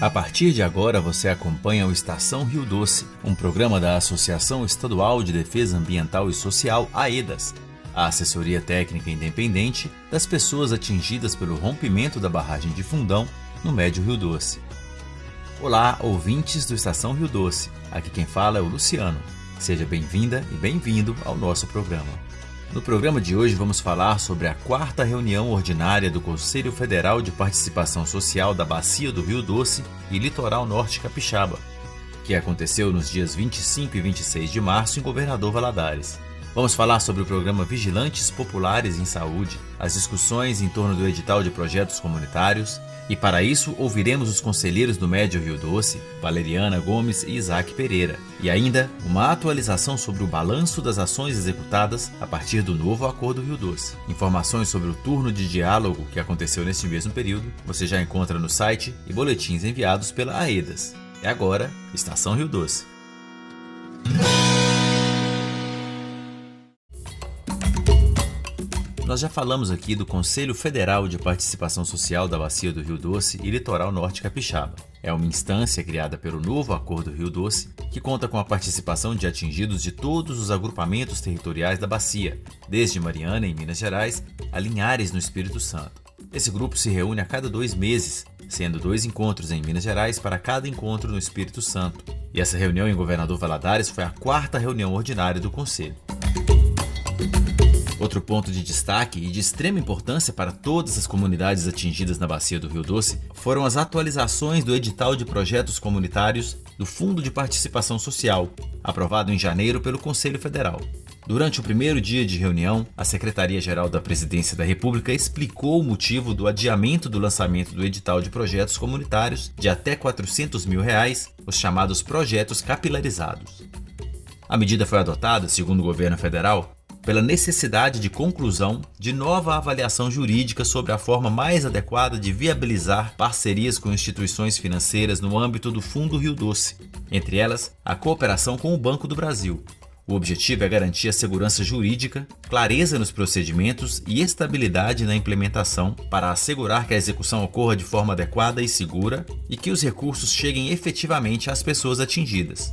A partir de agora você acompanha o Estação Rio Doce, um programa da Associação Estadual de Defesa Ambiental e Social, AEDAS, a assessoria técnica independente das pessoas atingidas pelo rompimento da barragem de Fundão, no Médio Rio Doce. Olá, ouvintes do Estação Rio Doce, aqui quem fala é o Luciano. Seja bem-vinda e bem-vindo ao nosso programa. No programa de hoje vamos falar sobre a 4ª reunião ordinária do Conselho Federal de Participação Social da Bacia do Rio Doce e Litoral Norte Capixaba, que aconteceu nos dias 25 e 26 de março em Governador Valadares. Vamos falar sobre o programa Vigilantes Populares em Saúde, as discussões em torno do edital de projetos comunitários, e para isso ouviremos os conselheiros do Médio Rio Doce, Valeriana Gomes e Isaac Pereira, e ainda uma atualização sobre o balanço das ações executadas a partir do novo Acordo Rio Doce. Informações sobre o turno de diálogo que aconteceu neste mesmo período você já encontra no site e boletins enviados pela AEDAS. É agora, Estação Rio Doce. Nós já falamos aqui do Conselho Federal de Participação Social da Bacia do Rio Doce e Litoral Norte Capixaba. É uma instância criada pelo novo Acordo Rio Doce, que conta com a participação de atingidos de todos os agrupamentos territoriais da bacia, desde Mariana, em Minas Gerais, a Linhares, no Espírito Santo. Esse grupo se reúne a cada 2 meses, sendo 2 encontros em Minas Gerais para cada encontro no Espírito Santo. E essa reunião em Governador Valadares foi a 4ª reunião ordinária do Conselho. Outro ponto de destaque e de extrema importância para todas as comunidades atingidas na Bacia do Rio Doce foram as atualizações do edital de projetos comunitários do Fundo de Participação Social, aprovado em janeiro pelo Conselho Federal. Durante o primeiro dia de reunião, a Secretaria-Geral da Presidência da República explicou o motivo do adiamento do lançamento do edital de projetos comunitários de até R$ 400 mil, os chamados projetos capilarizados. A medida foi adotada, segundo o governo federal, pela necessidade de conclusão de nova avaliação jurídica sobre a forma mais adequada de viabilizar parcerias com instituições financeiras no âmbito do Fundo Rio Doce, entre elas a cooperação com o Banco do Brasil. O objetivo é garantir a segurança jurídica, clareza nos procedimentos e estabilidade na implementação para assegurar que a execução ocorra de forma adequada e segura e que os recursos cheguem efetivamente às pessoas atingidas.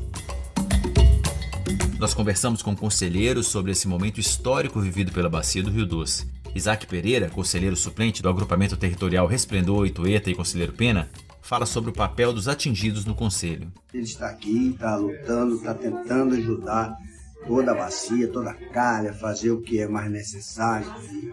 Nós conversamos com conselheiros sobre esse momento histórico vivido pela Bacia do Rio Doce. Isaac Pereira, conselheiro suplente do agrupamento territorial Resplendor, Itueta e Conselheiro Pena, fala sobre o papel dos atingidos no Conselho. Ele está aqui, está lutando, está tentando ajudar toda a bacia, toda a calha, fazer o que é mais necessário,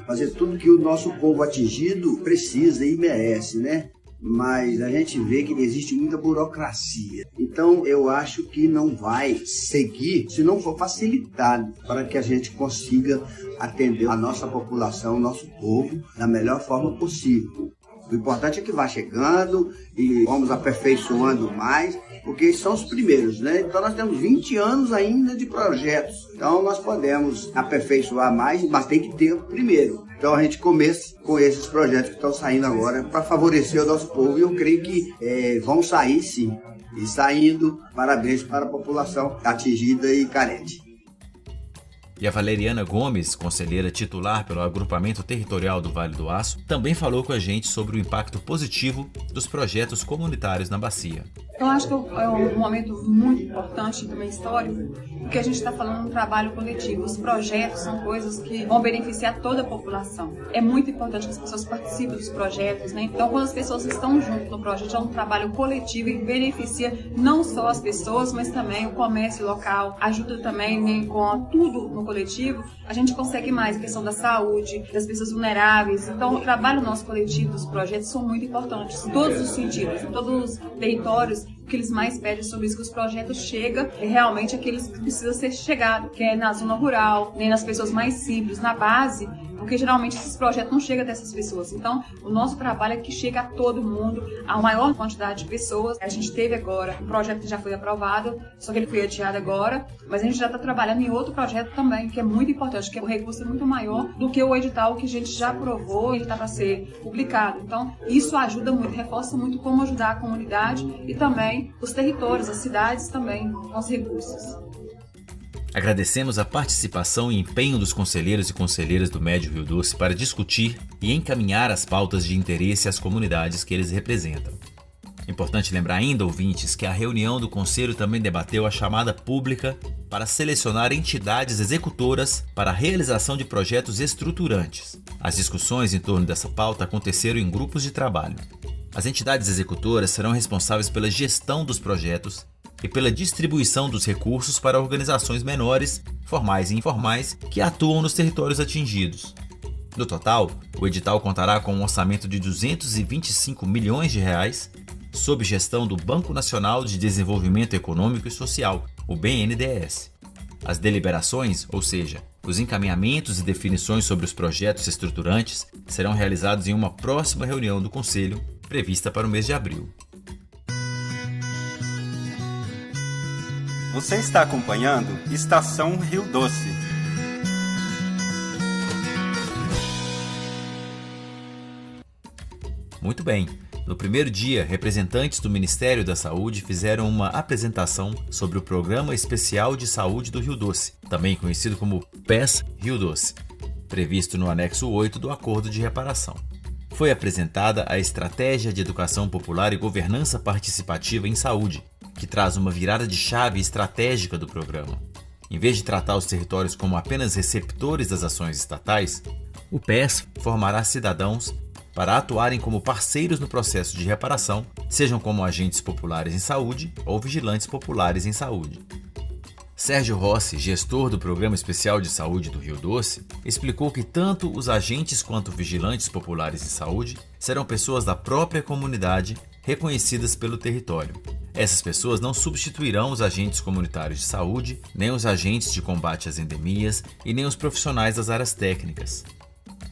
fazer tudo que o nosso povo atingido precisa e merece, né? Mas a gente vê que existe muita burocracia. Então eu acho que não vai seguir se não for facilitado para que a gente consiga atender a nossa população, o nosso povo, da melhor forma possível. O importante é que vá chegando e vamos aperfeiçoando mais, porque são os primeiros, né? Então nós temos 20 anos ainda de projetos. Então nós podemos aperfeiçoar mais, mas tem que ter o primeiro. Então a gente começa com esses projetos que estão saindo agora para favorecer o nosso povo. E eu creio que vão sair sim. E saindo, parabéns para a população atingida e carente. E a Valeriana Gomes, conselheira titular pelo agrupamento territorial do Vale do Aço, também falou com a gente sobre o impacto positivo dos projetos comunitários na bacia. Eu acho que é um momento muito importante, também histórico, porque a gente está falando de um trabalho coletivo. Os projetos são coisas que vão beneficiar toda a população. É muito importante que as pessoas participem dos projetos, né? Então, quando as pessoas estão junto no projeto, é um trabalho coletivo e beneficia não só as pessoas, mas também o comércio local, ajuda também, né, com tudo no coletivo. A gente consegue mais a questão da saúde, das pessoas vulneráveis. Então, o trabalho nosso coletivo dos projetos são muito importantes, em todos os sentidos, em todos os territórios. O que eles mais pedem sobre isso, que os projetos chegam realmente aqueles que precisam ser chegados, que é na zona rural, nem nas pessoas mais simples, na base, porque geralmente esses projetos não chegam dessas pessoas. Então, o nosso trabalho é que chega a todo mundo, a maior quantidade de pessoas. A gente teve agora um projeto que já foi aprovado, só que ele foi adiado agora, mas a gente já está trabalhando em outro projeto também, que é muito importante, que o recurso é muito maior do que o edital que a gente já aprovou, ele está para ser publicado. Então, isso ajuda muito, reforça muito como ajudar a comunidade e também os territórios, as cidades também, com os recursos. Agradecemos a participação e empenho dos conselheiros e conselheiras do Médio Rio Doce para discutir e encaminhar as pautas de interesse às comunidades que eles representam. Importante lembrar ainda, ouvintes, que a reunião do Conselho também debateu a chamada pública para selecionar entidades executoras para a realização de projetos estruturantes. As discussões em torno dessa pauta aconteceram em grupos de trabalho. As entidades executoras serão responsáveis pela gestão dos projetos e pela distribuição dos recursos para organizações menores, formais e informais, que atuam nos territórios atingidos. No total, o edital contará com um orçamento de R$ 225 milhões, sob gestão do Banco Nacional de Desenvolvimento Econômico e Social, o BNDES. As deliberações, ou seja, os encaminhamentos e definições sobre os projetos estruturantes, serão realizados em uma próxima reunião do Conselho, prevista para o mês de abril. Você está acompanhando Estação Rio Doce. Muito bem. No primeiro dia, representantes do Ministério da Saúde fizeram uma apresentação sobre o Programa Especial de Saúde do Rio Doce, também conhecido como PES Rio Doce, previsto no anexo 8 do Acordo de Reparação. Foi apresentada a Estratégia de Educação Popular e Governança Participativa em Saúde, que traz uma virada de chave estratégica do programa. Em vez de tratar os territórios como apenas receptores das ações estatais, o PES formará cidadãos para atuarem como parceiros no processo de reparação, sejam como agentes populares em saúde ou vigilantes populares em saúde. Sérgio Rossi, gestor do Programa Especial de Saúde do Rio Doce, explicou que tanto os agentes quanto vigilantes populares em saúde serão pessoas da própria comunidade reconhecidas pelo território. Essas pessoas não substituirão os agentes comunitários de saúde, nem os agentes de combate às endemias e nem os profissionais das áreas técnicas.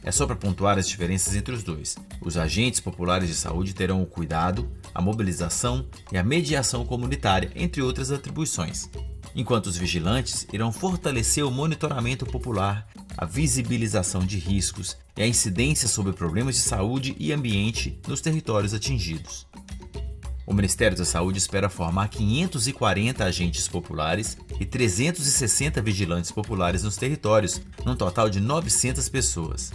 É só para pontuar as diferenças entre os dois. Os agentes populares de saúde terão o cuidado, a mobilização e a mediação comunitária, entre outras atribuições, enquanto os vigilantes irão fortalecer o monitoramento popular, a visibilização de riscos e a incidência sobre problemas de saúde e ambiente nos territórios atingidos. O Ministério da Saúde espera formar 540 agentes populares e 360 vigilantes populares nos territórios, num total de 900 pessoas.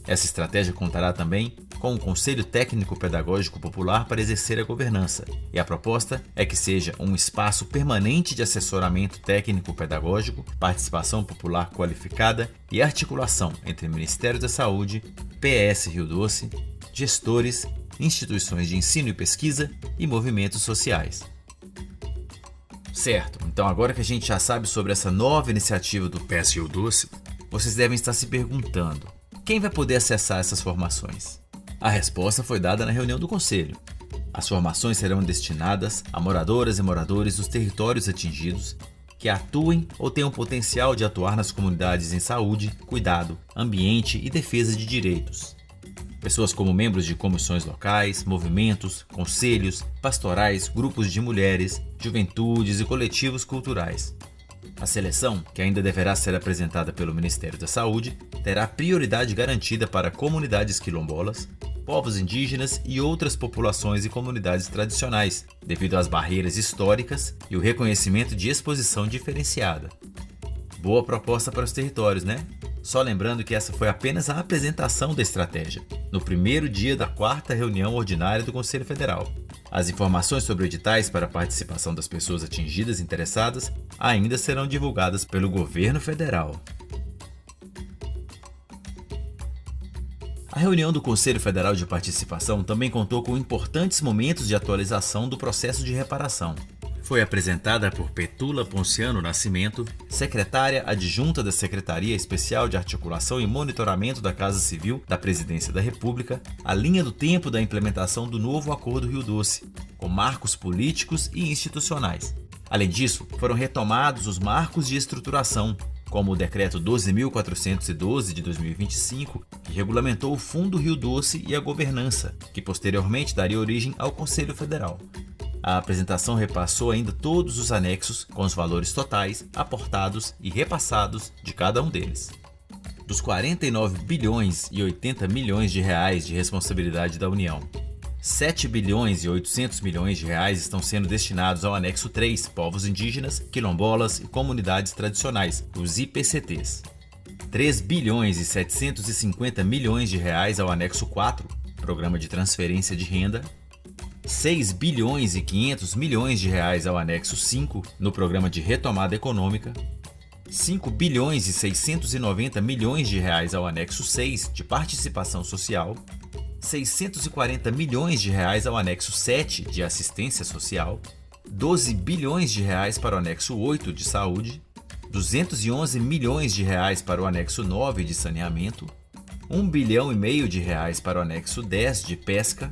Essa estratégia contará também com um Conselho Técnico Pedagógico Popular para exercer a governança, e a proposta é que seja um espaço permanente de assessoramento técnico-pedagógico, participação popular qualificada e articulação entre Ministério da Saúde, PS Rio Doce, gestores, instituições de ensino e pesquisa e movimentos sociais. Certo, então agora que a gente já sabe sobre essa nova iniciativa do PS Rio Doce, vocês devem estar se perguntando: quem vai poder acessar essas formações? A resposta foi dada na reunião do Conselho. As formações serão destinadas a moradoras e moradores dos territórios atingidos que atuem ou tenham potencial de atuar nas comunidades em saúde, cuidado, ambiente e defesa de direitos. Pessoas como membros de comissões locais, movimentos, conselhos, pastorais, grupos de mulheres, juventudes e coletivos culturais. A seleção, que ainda deverá ser apresentada pelo Ministério da Saúde, terá prioridade garantida para comunidades quilombolas, povos indígenas e outras populações e comunidades tradicionais, devido às barreiras históricas e o reconhecimento de exposição diferenciada. Boa proposta para os territórios, né? Só lembrando que essa foi apenas a apresentação da estratégia, no primeiro dia da 4ª reunião ordinária do Conselho Federal. As informações sobre editais para a participação das pessoas atingidas e interessadas ainda serão divulgadas pelo governo federal. A reunião do Conselho Federal de Participação também contou com importantes momentos de atualização do processo de reparação. Foi apresentada por Petula Ponciano Nascimento, secretária adjunta da Secretaria Especial de Articulação e Monitoramento da Casa Civil da Presidência da República, a linha do tempo da implementação do novo Acordo Rio Doce, com marcos políticos e institucionais. Além disso, foram retomados os marcos de estruturação, como o Decreto 12.412 de 2025, que regulamentou o Fundo Rio Doce e a governança, que posteriormente daria origem ao Conselho Federal. A apresentação repassou ainda todos os anexos com os valores totais, aportados e repassados de cada um deles. Dos 49 bilhões e 80 milhões de reais de responsabilidade da União, 7 bilhões e 800 milhões de reais estão sendo destinados ao anexo 3, povos indígenas, quilombolas e comunidades tradicionais, os IPCTs. 3 bilhões e 750 milhões de reais ao anexo 4, Programa de Transferência de Renda. 6 bilhões e 500 milhões de reais ao anexo 5 no programa de retomada econômica, 5 bilhões e 690 milhões de reais ao anexo 6 de participação social, 640 milhões de reais ao anexo 7 de assistência social, 12 bilhões de reais para o anexo 8 de saúde, 211 milhões de reais para o anexo 9 de saneamento, 1 bilhão e meio de reais para o anexo 10 de pesca,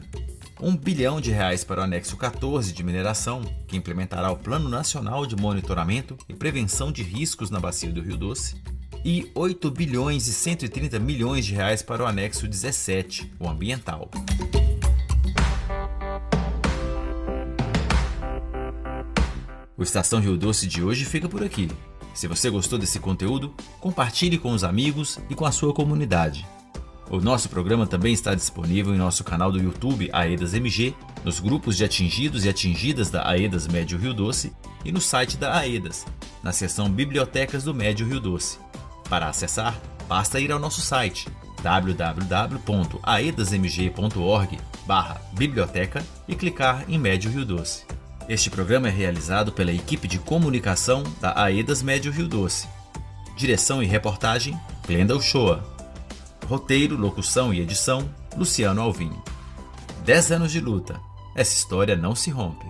1 bilhão de reais para o anexo 14 de mineração, que implementará o Plano Nacional de Monitoramento e Prevenção de Riscos na Bacia do Rio Doce, e 8 bilhões e 130 milhões de reais para o anexo 17, o ambiental. O Estação Rio Doce de hoje fica por aqui. Se você gostou desse conteúdo, compartilhe com os amigos e com a sua comunidade. O nosso programa também está disponível em nosso canal do YouTube AEDAS MG, nos grupos de atingidos e atingidas da AEDAS Médio Rio Doce e no site da AEDAS, na seção Bibliotecas do Médio Rio Doce. Para acessar, basta ir ao nosso site www.aedasmg.org/biblioteca e clicar em Médio Rio Doce. Este programa é realizado pela equipe de comunicação da AEDAS Médio Rio Doce. Direção e reportagem, Glenda Uchoa. Roteiro, locução e edição, Luciano Alvim. 10 anos de luta. Essa história não se rompe.